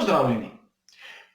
Pozdravljeni!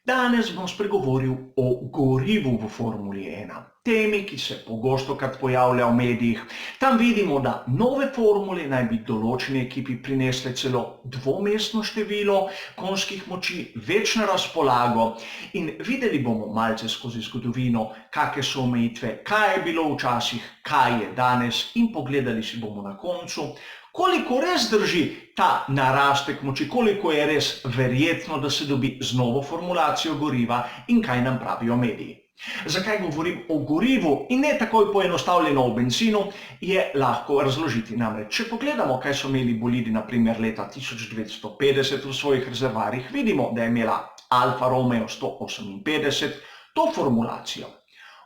Danes bom spregovoril o gorivu v Formuli 1. Temi, ki se pogostokrat pojavlja v medijih. Tam vidimo, da nove formule naj bi določeni ekipi prinesle celo dvomestno število konjskih moči, več na razpolago in videli bomo malce skozi zgodovino, kakšne so omejitve, kaj je bilo včasih, kaj je danes in pogledali si bomo na koncu, koliko res drži ta narastek moči, koliko je res verjetno, da se dobi z novo formulacijo goriva in kaj nam pravijo mediji. Zakaj govorim o gorivu in ne takoj poenostavljeno o benzinu, je lahko razložiti. Namreč, če pogledamo, kaj so imeli bolidi na primer leta 1950 v svojih rezervoarjih, vidimo, da je imela Alfa Romeo 158 to formulacijo.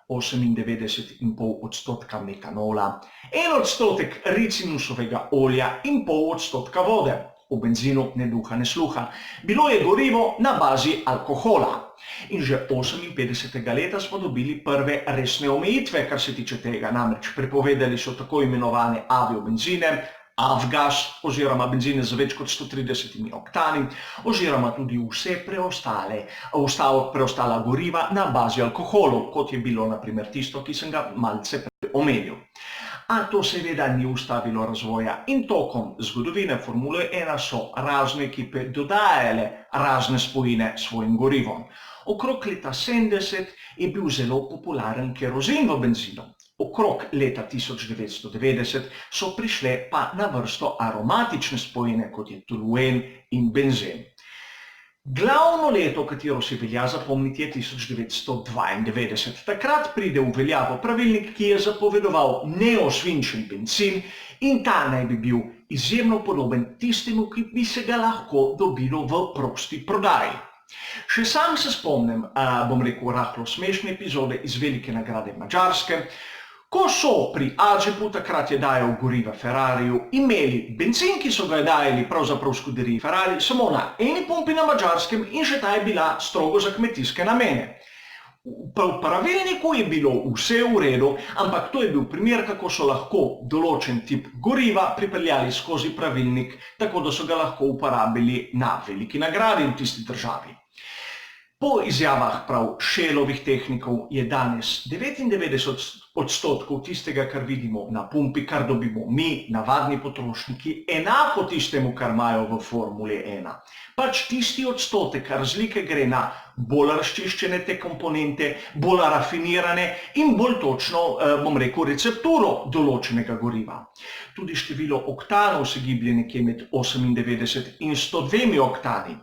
98,5% metanola, 1% ricinusovega olja in 0,5% vode. V benzinu ne duha ne sluha. Bilo je gorivo na bazi alkohola. In že 58. leta smo dobili prve resne omejitve, kar se tiče tega. Namreč prepovedali so tako imenovane aviobenzine, avgas oziroma benzine z več kot 130 oktani oziroma tudi vse preostala goriva na bazi alkoholov, kot je bilo na primer tisto, ki sem ga malce prej omenil. A to seveda ni ustavilo razvoja in tokom zgodovine Formule 1 so razne ekipe dodajale razne spojine svojim gorivom. Okrog leta 70 je bil zelo popularen kerozin v benzinu. Okrog leta 1990 so prišle pa na vrsto aromatične spojine, kot je toluen in benzen. Glavno leto, katero si velja zapomniti, je 1992. Takrat pride v veljavo pravilnik, ki je zapovedoval neosvinčen bencin in ta naj bi bil izjemno podoben tistemu, ki bi se ga lahko dobilo v prosti prodaji. Še sam se spomnim, bom rekel, rahlo smešne epizode iz velike nagrade Madžarske, ko so pri Adžepu, takrat je dajal goriva Ferrariju, imeli bencin, ki so ga dajali pravzaprav v skuderiji Ferrari, samo na eni pumpi na Madžarskem in že ta je bila strogo za kmetijske namene. V pravilniku je bilo vse v redu, ampak to je bil primer, kako so lahko določen tip goriva pripeljali skozi pravilnik, tako da so ga lahko uporabili na veliki nagradi v tisti državi. Po izjavah prav Shellovih tehnikov je danes 99% tistega, kar vidimo na pumpi, kar dobimo mi, navadni potrošniki, enako tistemu, kar imajo v Formuli 1. Pač tisti odstotek razlike gre na bolj razčiščene te komponente, bolj rafinirane in bolj točno, bom rekel, recepturo določenega goriva. Tudi število oktanov se giblje nekje med 98 in 102 oktani.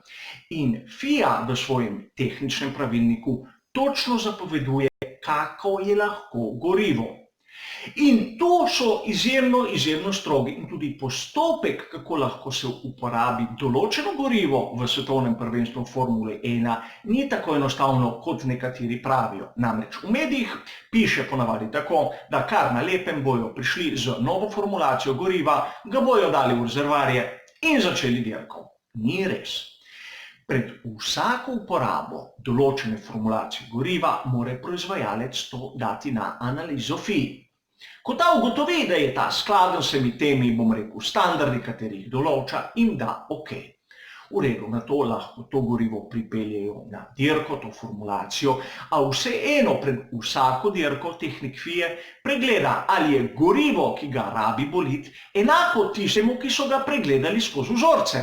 In FIA v svojem tehničnem pravilniku točno zapoveduje, kako je lahko gorivo. In to so izjemno strogi in tudi postopek, kako lahko se uporabi določeno gorivo v svetovnem prvenstvu Formule 1, ni tako enostavno, kot nekateri pravijo. Namreč v medijih piše ponavadi tako, da kar na lepem bojo prišli z novo formulacijo goriva, ga bojo dali v rezervoarje in začeli dirko. Ni res. Pred vsako uporabo določene formulacije goriva mora proizvajalec to dati na analizo FIA. Ko ta ugotovi, da je ta skladen s temi, bom rekel, standardi, katerih določa, in da ok. V redu, na to lahko to gorivo pripeljejo na dirko, to formulacijo, a vseeno pred vsako dirko tehnik FIA pregleda, ali je gorivo, ki ga rabi bolid, enako tistemu, ki so ga pregledali skozi vzorce.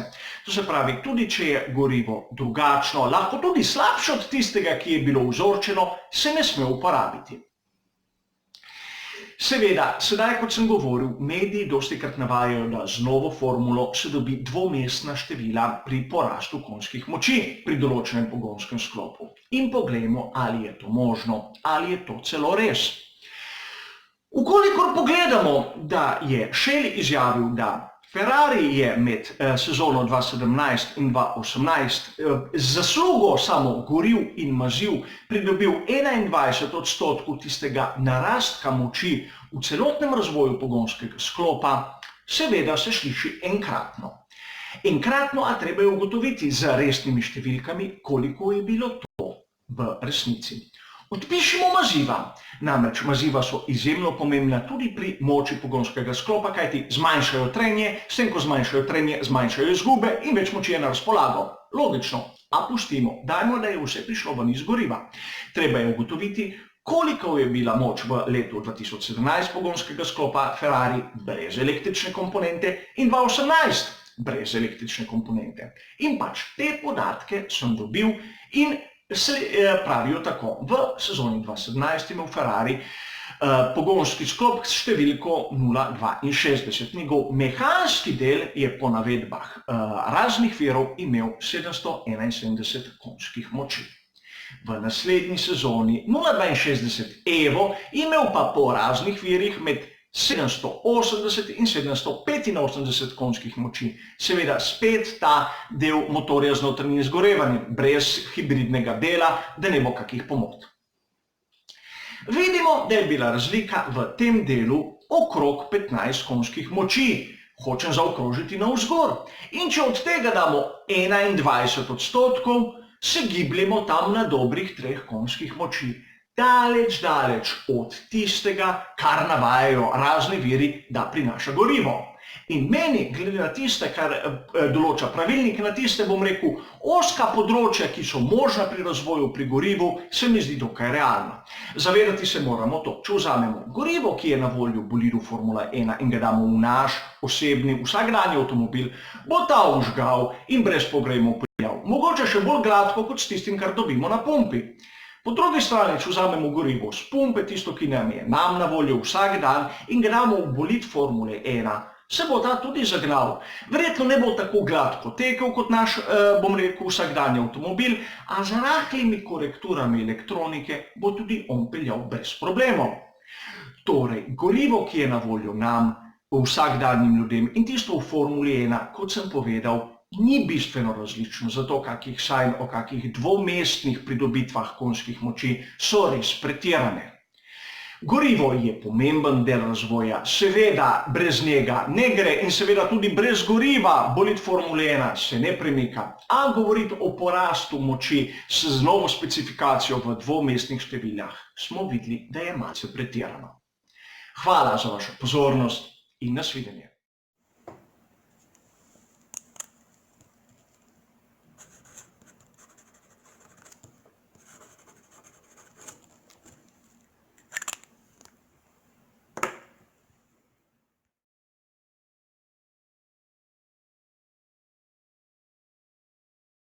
To se pravi, tudi če je gorivo drugačno, lahko tudi slabše od tistega, ki je bilo vzorčeno, se ne sme uporabiti. Seveda, sedaj, kot sem govoril, mediji dostikrat navajajo, da z novo formulo se dobi dvomestna števila pri porastu konjskih moči pri določenem pogonskem sklopu. In poglejmo, ali je to možno, ali je to celo res. Vkolikor pogledamo, da je Shell izjavil, da Ferrari je med sezono 2017 in 2018 z zaslugo samo goriv in maziv pridobil 21% tistega narastka moči v celotnem razvoju pogonskega sklopa, seveda se sliši enkratno. Enkratno, a treba je ugotoviti z resnimi številkami, koliko je bilo to v resnici. Odpišimo maziva. Namreč maziva so izjemno pomembna tudi pri moči pogonskega sklopa, kajti zmanjšajo trenje, s tem, ko zmanjšajo trenje, zmanjšajo izgube in več moči je na razpolago. Logično, a pustimo, dajmo, da je vse prišlo ven iz goriva. Treba je ugotoviti, koliko je bila moč v letu 2017 pogonskega sklopa Ferrari brez električne komponente in 2018 brez električne komponente. In pač te podatke sem dobil in pravijo tako, v sezoni 2017 imel Ferrari pogonski sklop s številko 0,62. Njegov mehanski del je po navedbah raznih virov imel 771 konjskih moči. V naslednji sezoni 0,62 Evo imel pa po raznih virih med 780 in 785 konjskih moči. Seveda spet ta del motorja z notranjim izgorevanjem, brez hibridnega dela, da ne bo kakih pomot. Vidimo, da je bila razlika v tem delu okrog 15 konjskih moči. Hočem zaokrožiti navzgor. In če od tega damo 21%, se gibljemo tam na dobrih 3 konjskih moči. Daleč od tistega, kar navajajo razni viri, da prinaša gorivo. In meni, glede na tiste, kar določa pravilnik, na tiste, bom rekel, ozka področja, ki so možna pri razvoju pri gorivu, se mi zdi dokaj realna. Zavedati se moramo to, če vzamemo gorivo, ki je na voljo v bolidu Formula 1 in ga damo v naš osebni vsakdanji avtomobil, bo ta užgal in brez pogrejmov peljal. Mogoče še bolj gladko, kot s tistim, kar dobimo na pumpi. Po drugi strani, če vzamemo gorivo s pumpe, tisto, ki nam je na voljo vsak dan, in ga damo v bolid Formule 1, se bo ta tudi zagnal. Verjetno ne bo tako gladko tekel kot naš, bom rekel, vsakdanji avtomobil, a z rahlimi korekturami elektronike bo tudi on peljal brez problemov. Torej, gorivo, ki je na voljo nam, vsakdanjim ljudem, in tisto v Formuli 1, kot sem povedal, ni bistveno različno, zato kakih sanj o kakih dvomestnih pridobitvah konjskih moči so res pretirane. Gorivo je pomemben del razvoja, seveda brez njega ne gre in seveda tudi brez goriva bolid Formule 1 se ne premika, a govoriti o porastu moči z novo specifikacijo v dvomestnih številjah smo videli, da je malce pretirano. Hvala za vašo pozornost in nasvidenje.